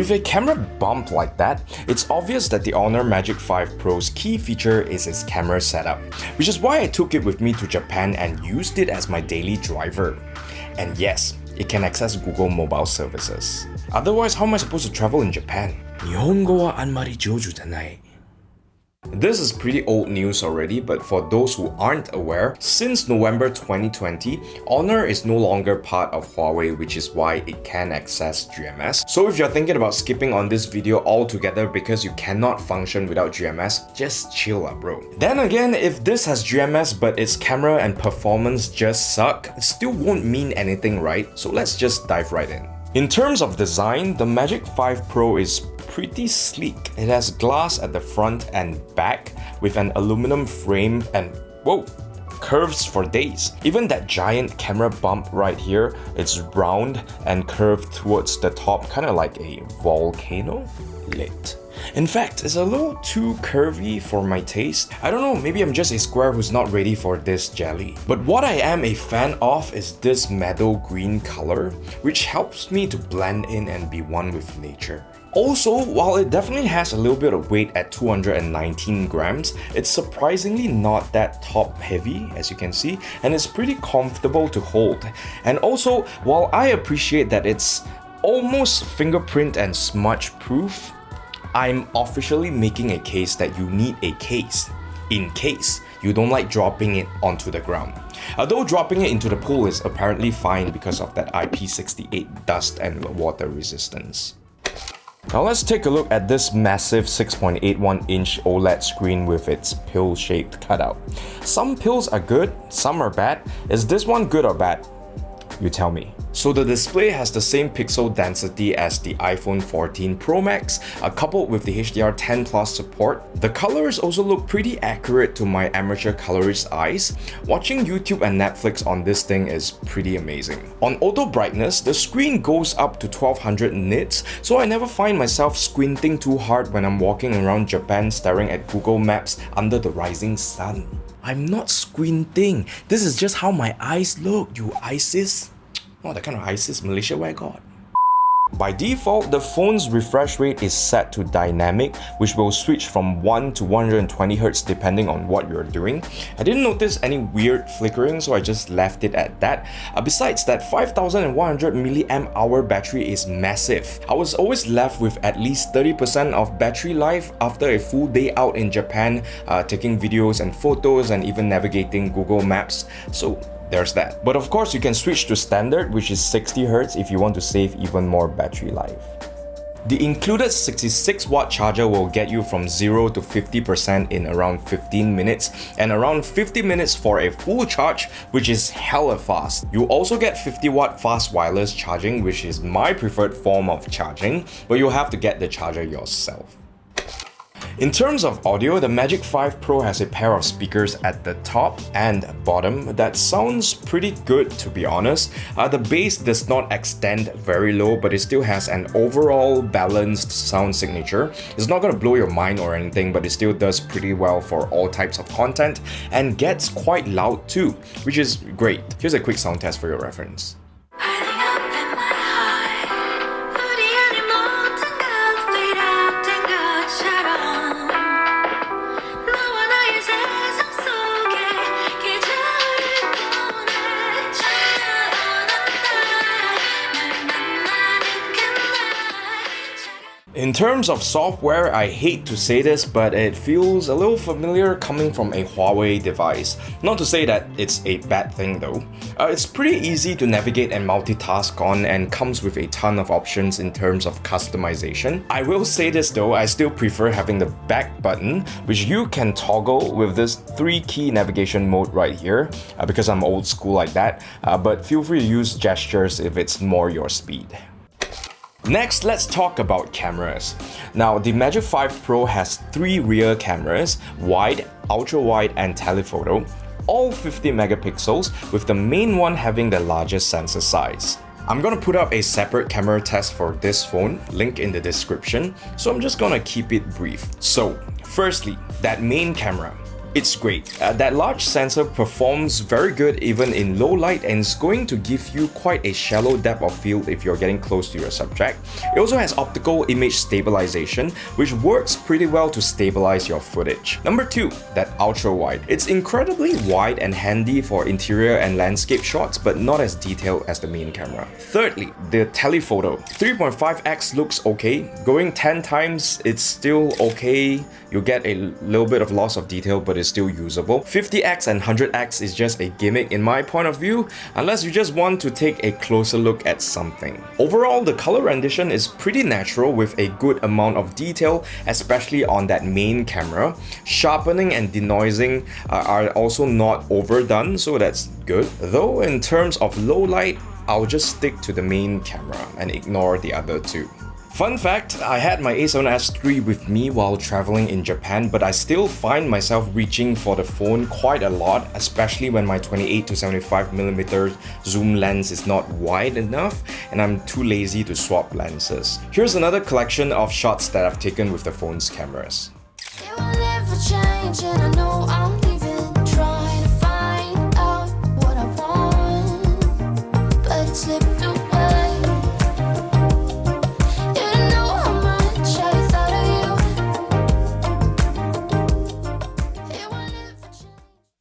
With a camera bump like that, it's obvious that the Honor Magic 5 Pro's key feature is its camera setup, which is why I took it with me to Japan and used it as my daily driver. And yes, it can access Google mobile services. Otherwise, how am I supposed to travel in Japan? Nihongo wa anmari joju janai. This is pretty old news already, but for those who aren't aware, since November 2020, Honor is no longer part of Huawei, which is why it can access GMS. So if you're thinking about skipping on this video altogether because you cannot function without GMS, just chill up, bro. Then again, if this has GMS but its camera and performance just suck, it still won't mean anything, right? So let's just dive right in. In terms of design, the Magic 5 Pro is pretty sleek. It has glass at the front and back with an aluminum frame and whoa, curves for days. Even that giant camera bump right here, it's round and curved towards the top, kind of like a volcano. Lit. In fact, it's a little too curvy for my taste. I don't know, maybe I'm just a square who's not ready for this jelly. But what I am a fan of is this meadow green color, which helps me to blend in and be one with nature. Also, while it definitely has a little bit of weight at 219 grams, it's surprisingly not that top heavy, as you can see, and it's pretty comfortable to hold. And also, while I appreciate that it's almost fingerprint and smudge proof, I'm officially making a case that you need a case, in case you don't like dropping it onto the ground. Although dropping it into the pool is apparently fine because of that IP68 dust and water resistance. Now let's take a look at this massive 6.81-inch OLED screen with its pill-shaped cutout. Some pills are good, some are bad. Is this one good or bad? You tell me. So the display has the same pixel density as the iPhone 14 Pro Max, coupled with the HDR10 Plus support. The colors also look pretty accurate to my amateur colorist eyes. Watching YouTube and Netflix on this thing is pretty amazing. On auto brightness, the screen goes up to 1200 nits, so I never find myself squinting too hard when I'm walking around Japan staring at Google Maps under the rising sun. I'm not squinting. This is just how my eyes look, you ISIS. Oh, that kind of ISIS Malaysia where I got. By default, the phone's refresh rate is set to dynamic, which will switch from 1 to 120Hz depending on what you're doing. I didn't notice any weird flickering, so I just left it at that. Besides that, 5100 mAh battery is massive. I was always left with at least 30% of battery life after a full day out in Japan, taking videos and photos and even navigating Google Maps. So there's that. But of course, you can switch to standard, which is 60Hz if you want to save even more battery life. The included 66-watt charger will get you from 0 to 50% in around 15 minutes and around 50 minutes for a full charge, which is hella fast. You also get 50-watt fast wireless charging, which is my preferred form of charging, but you'll have to get the charger yourself. In terms of audio, the Magic 5 Pro has a pair of speakers at the top and bottom that sounds pretty good, to be honest. The bass does not extend very low, but it still has an overall balanced sound signature. It's not gonna blow your mind or anything, but it still does pretty well for all types of content and gets quite loud too, which is great. Here's a quick sound test for your reference. In terms of software, I hate to say this, but it feels a little familiar coming from a Huawei device. Not to say that it's a bad thing though. It's pretty easy to navigate and multitask on and comes with a ton of options in terms of customization. I will say this though, I still prefer having the back button, which you can toggle with this 3-key navigation mode right here, because I'm old school like that, but feel free to use gestures if it's more your speed. Next, let's talk about cameras. Now, the Magic 5 Pro has 3 rear cameras, wide, ultra-wide and telephoto, all 50 megapixels, with the main one having the largest sensor size. I'm gonna put up a separate camera test for this phone, link in the description, so I'm just gonna keep it brief. So, firstly, that main camera. it's great. That large sensor performs very good even in low light and is going to give you quite a shallow depth of field if you're getting close to your subject. It also has optical image stabilization, which works pretty well to stabilize your footage. Number 2, that ultra wide. It's incredibly wide and handy for interior and landscape shots, but not as detailed as the main camera. Thirdly, the telephoto. 3.5x looks okay. Going 10 times, it's still okay. You get a little bit of loss of detail, but it's still usable. 50x and 100x is just a gimmick in my point of view, unless you just want to take a closer look at something. Overall, the color rendition is pretty natural with a good amount of detail, especially on that main camera. Sharpening and denoising are also not overdone, so that's good. Though in terms of low light, I'll just stick to the main camera and ignore the other two. Fun fact, I had my A7S III with me while traveling in Japan, but I still find myself reaching for the phone quite a lot, especially when my 28-75mm zoom lens is not wide enough and I'm too lazy to swap lenses. Here's another collection of shots that I've taken with the phone's cameras. It will never change, and I know I'm leaving, trying to find out what I want, but it slipped away.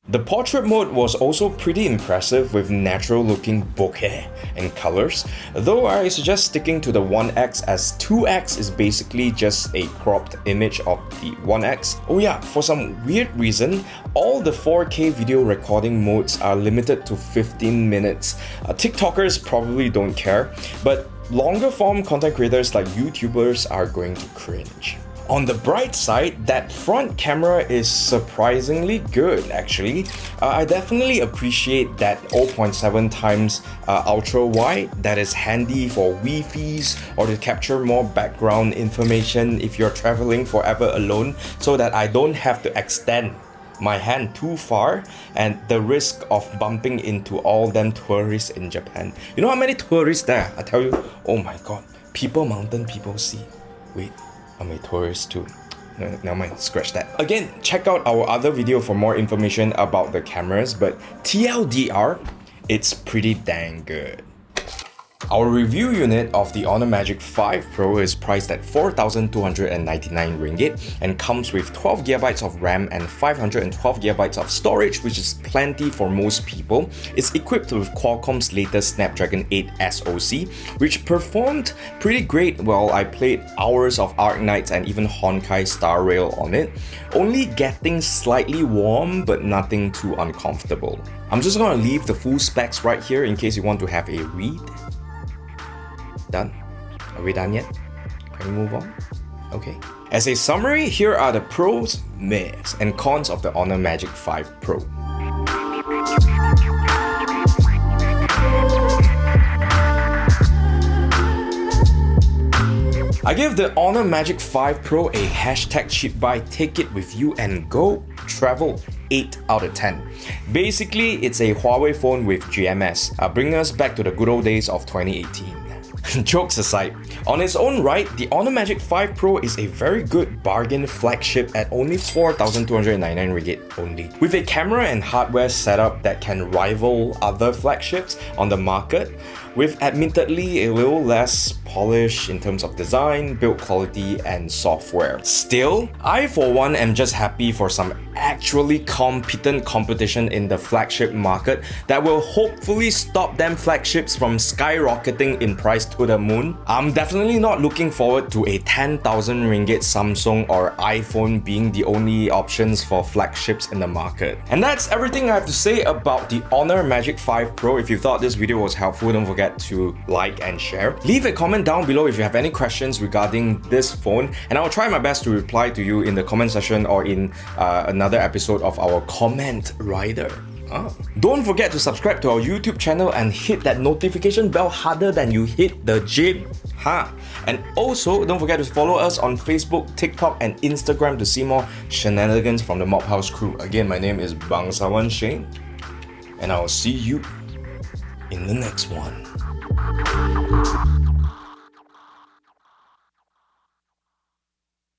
The portrait mode was also pretty impressive with natural looking bokeh and colors, though I suggest sticking to the 1x as 2x is basically just a cropped image of the 1x. Oh yeah, for some weird reason, all the 4K video recording modes are limited to 15 minutes. TikTokers probably don't care, but longer form content creators like YouTubers are going to cringe. On the bright side, that front camera is surprisingly good actually. I definitely appreciate that 0.7 times ultra wide that is handy for Wi-Fi's or to capture more background information if you're traveling forever alone, so that I don't have to extend my hand too far and the risk of bumping into all them tourists in Japan. You know how many tourists there? I tell you, oh my god, people mountain, people sea. Wait, I'm a tourist too. No, never mind, scratch that. Again, check out our other video for more information about the cameras, but TLDR, it's pretty dang good. Our review unit of the Honor Magic 5 Pro is priced at 4,299 ringgit and comes with 12GB of RAM and 512GB of storage, which is plenty for most people. It's equipped with Qualcomm's latest Snapdragon 8 SoC, which performed pretty great while I played hours of Arc Knights and even Honkai Star Rail on it, only getting slightly warm but nothing too uncomfortable. I'm just gonna leave the full specs right here in case you want to have a read. Done? Are we done yet? Can we move on? Okay. As a summary, here are the pros, mehs, and cons of the Honor Magic 5 Pro. I give the Honor Magic 5 Pro a hashtag cheap buy, take it with you and go travel 8 out of 10. Basically, it's a Huawei phone with GMS, bringing us back to the good old days of 2018. Jokes aside, on its own right, the Honor Magic 5 Pro is a very good bargain flagship at only 4,299 ringgit only. With a camera and hardware setup that can rival other flagships on the market, with admittedly a little less polish in terms of design, build quality, and software. Still, I for one am just happy for some actually competent competition in the flagship market that will hopefully stop them flagships from skyrocketing in price to the moon. I'm definitely not looking forward to a 10,000 ringgit Samsung or iPhone being the only options for flagships in the market. And that's everything I have to say about the Honor Magic 5 Pro. If you thought this video was helpful, don't forget to like and share. Leave a comment down below if you have any questions regarding this phone, and I'll try my best to reply to you in the comment section or in another episode of our Comment Rider. Don't forget to subscribe to our YouTube channel and hit that notification bell harder than you hit the gym. And also, don't forget to follow us on Facebook, TikTok, and Instagram to see more shenanigans from the Mob House crew. Again, my name is Bangsawan Shane, and I'll see you in the next one.